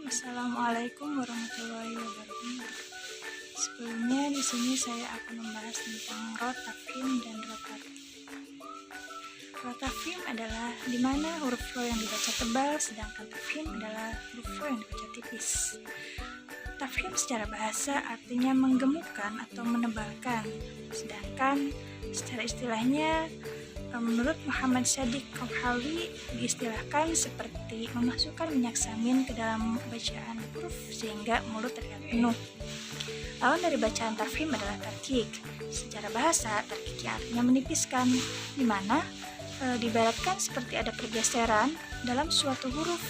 Assalamualaikum warahmatullahi wabarakatuh. Sebelumnya di sini saya akan membahas tentang rot tafkhim dan rot tarqiq. Rot tafkhim adalah di mana huruf ro yang dibaca tebal, sedangkan tafkhim adalah huruf ro yang dibaca tipis. Tafkhim secara bahasa artinya menggemukkan atau menebalkan, sedangkan secara istilahnya menurut Muhammad Shadiq Qobhawi diistilahkan seperti memasukkan minyak samin ke dalam bacaan huruf sehingga mulut terlihat penuh. Lawan dari bacaan tafkhim adalah tarqiq. Secara bahasa, tarqiq yang artinya menipiskan, di mana diibaratkan seperti ada pergeseran dalam suatu huruf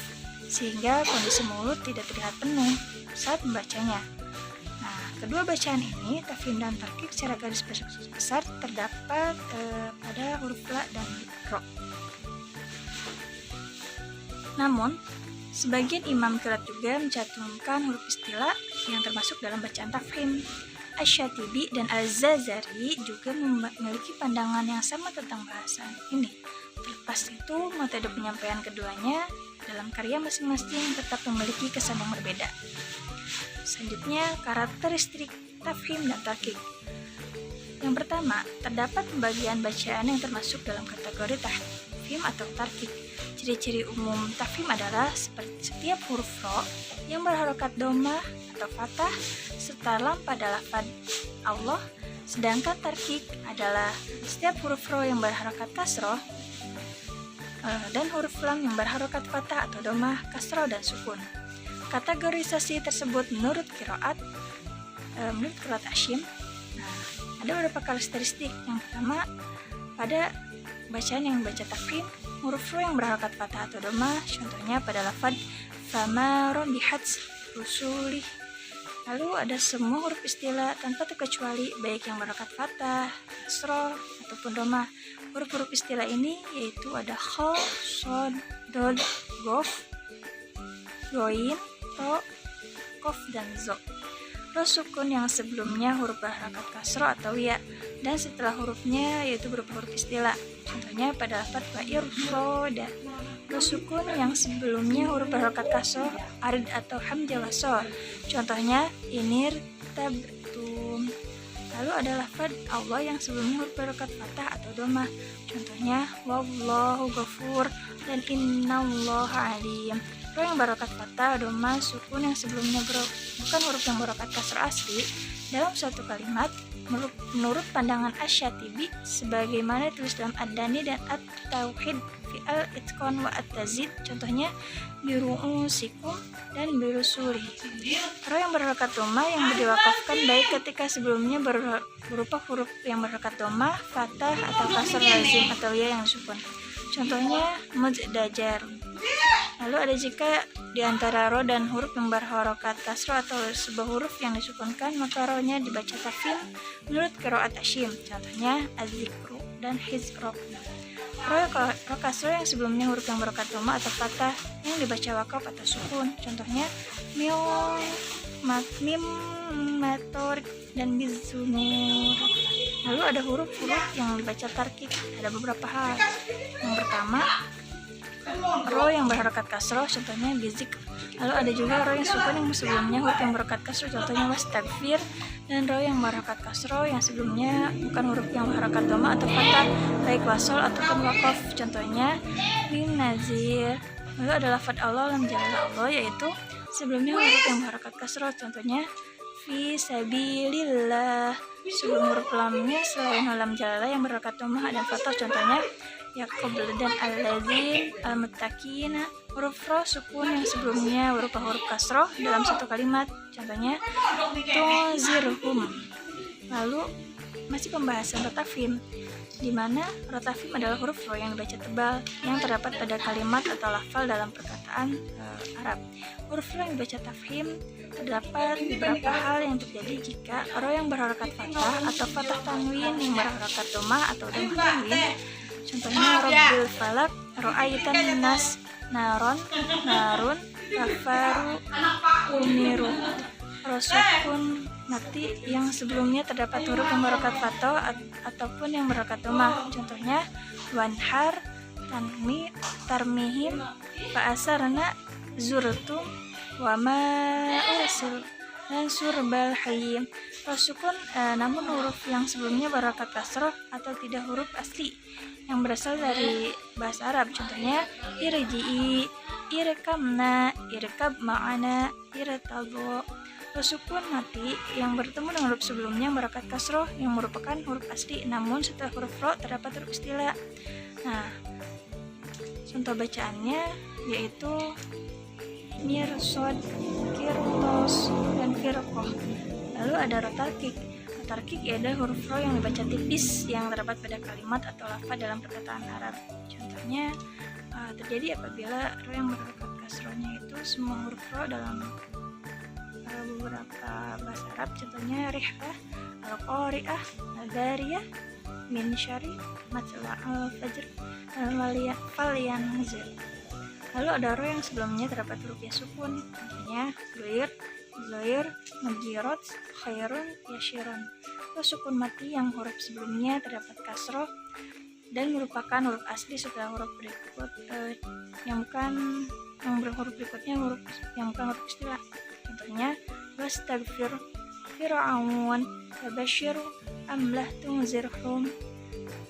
sehingga kondisi mulut tidak terlihat penuh saat membacanya. Kedua bacaan ini, tafkhim dan tarqiq secara garis besar terdapat pada huruf la dan ro. Namun, sebagian imam qiraat juga mencantumkan huruf istilah yang termasuk dalam bacaan tafkhim. Asy-Syatibi dan Al-Zazari juga memiliki pandangan yang sama tentang bahasa ini. Terlepas itu, metode penyampaian keduanya dalam karya masing-masing tetap memiliki kesan yang berbeda. Selanjutnya, karakteristik tafkhim dan tarqiq. Yang pertama, terdapat pembagian bacaan yang termasuk dalam kategori tafkhim atau tarqiq. Ciri-ciri umum tafkhim adalah seperti setiap huruf ro yang berharokat dhammah atau fathah serta lam pada lafaz Allah, sedangkan tarqiq adalah setiap huruf ro yang berharokat kasroh dan huruf lam yang berharokat fathah atau dhammah, kasroh dan sukun. Kategorisasi tersebut menurut qiraat Asyim. Ada beberapa karakteristik. Yang pertama, pada bacaan yang baca tafkhim, huruf ro yang berharokat fathah atau dhammah, contohnya pada lafaz fama rabihat rusulih. Lalu ada semua huruf istilah tanpa terkecuali, baik yang berharokat fathah, kasroh ataupun dhammah. Huruf-huruf istilah ini yaitu ada kha, shad, dod, gof, ghoin, ro, kof, dan zo. Ro sukun yang sebelumnya huruf berharokat kasroh atau ya, dan setelah hurufnya yaitu berupa huruf istilah. Contohnya pada lafaz fa'ir roda. Ro sukun yang sebelumnya huruf berharokat kasroh, arid atau hamzah wasol. Contohnya inir tabtum. Lalu ada lafaz Allah yang sebelumnya huruf berharokat fathah atau dhammah. Contohnya wallahu ghafur dan innallaha alim. Ro yang berharokat fathah, dhammah, sukun yang sebelumnya bukan huruf yang berharokat kasroh asli dalam suatu kalimat menurut pandangan Asy-Syatibi sebagaimana ditulis dalam Ad-Dani dan At-Tauhid fi al-Itqan wa At-Tazid. Contohnya biru'usikum dan birusuri. Ro yang berharokat dhammah yang diwakafkan baik ketika sebelumnya berupa huruf yang berharokat dhammah, fathah atau kasroh lazim atau ya yang sukun. Contohnya mudzajar. Lalu ada jika di antara ro dan huruf yang berharokat kasroh atau sebuah huruf yang disukunkan, maka ro-nya dibaca tafkhim menurut qiraat Asyim. Contohnya az-zikru dan hizrok. Ro kasroh yang sebelumnya huruf yang berharokat dhammah atau fathah yang dibaca wakaf atau sukun. Contohnya mim, matorik, dan bizunur. Lalu ada huruf-huruf yang dibaca tarqiq. Ada beberapa hal. Yang pertama, ro yang berharokat kasroh, contohnya bizik. Lalu ada juga ro yang sukun yang sebelumnya huruf yang berharokat kasroh, contohnya wastagfir. Dan ro yang berharokat kasroh yang sebelumnya bukan huruf yang berharokat dhammah atau fathah, baik wasol ataupun waqaf, contohnya min nazir. Lalu ada lafaz Allah lam jalala Allah, yaitu sebelumnya huruf yang berharokat kasroh, contohnya fi sabilillah. Sebelum huruf lamnya selain lam jalala yang berharokat dhammah dan fathah, contohnya Yaqub dan al-ladzin al-muttaqina. Huruf ro sukun yang sebelumnya berupa huruf kasroh dalam satu kalimat, contohnya tunzirhum. Lalu masih pembahasan ro tafkhim, di mana ro tafkhim adalah huruf ro yang dibaca tebal yang terdapat pada kalimat atau lafal dalam perkataan Arab. Huruf ro yang dibaca tafkhim terdapat beberapa hal yang terjadi jika ro yang berharokat fathah atau fathah tanwin yang berharokat dhammah atau dhammah tanwin. Contohnya Rabbil falak, ro'aitan nas, naron, narun, kafaru, umiru. Rosukun mati yang sebelumnya terdapat huruf yang berharokat fathah ataupun yang berharokat dhammah. Contohnya wanhar, tarmihim, fa'asarna, zurtum, wa ma ursil dan surbal hayyin. Kalau sukun namun huruf yang sebelumnya berharokat kasroh atau tidak huruf asli yang berasal dari bahasa Arab. Contohnya irji'i, irkamna, irkab ma'ana, irtadhu. Kalau sukun mati yang bertemu dengan huruf sebelumnya yang berharokat kasroh yang merupakan huruf asli, namun setelah huruf ro terdapat huruf istilah. Nah, contoh bacaannya yaitu mirsod, kirtos, dan firqoh. Lalu ada rotarkik. Rotarkik adalah huruf ro yang dibaca tipis yang terdapat pada kalimat atau lafaz dalam perkataan Arab. Contohnya terjadi apabila ro yang berharokat kasrohnya itu semua huruf ro dalam beberapa bahasa Arab. Contohnya rihlah, al-qari'ah, al-bariyah, min syari, matla al-fajr, falyanzir. Lalu ada ro yang sebelumnya terdapat huruf ya sukun. Contohnya ghair, zair, mujirot, khairun, yashiron. Lalu sukun mati yang huruf sebelumnya terdapat kasroh dan merupakan huruf asli setelah huruf berikut yang berhuruf berikutnya huruf yang bukan huruf istilah. Contohnya wastagfir fir'aun wabashir amlah tunzirhum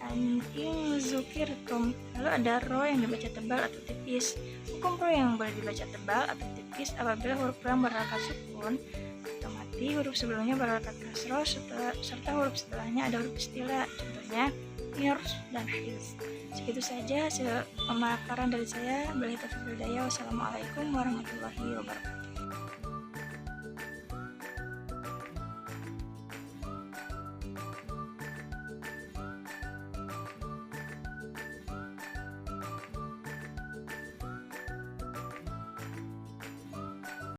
an inzukirtum. Lalu ada ro yang dibaca tebal atau tipis. Hukum ro yang boleh dibaca tebal atau tipis apabila huruf ro yang berharokat sukun atau mati, huruf sebelumnya berharokat kasroh serta huruf setelahnya ada huruf istilah. Contohnya mirs dan hiz. Segitu saja pemaparan dari saya. Wassalamualaikum warahmatullahi wabarakatuh.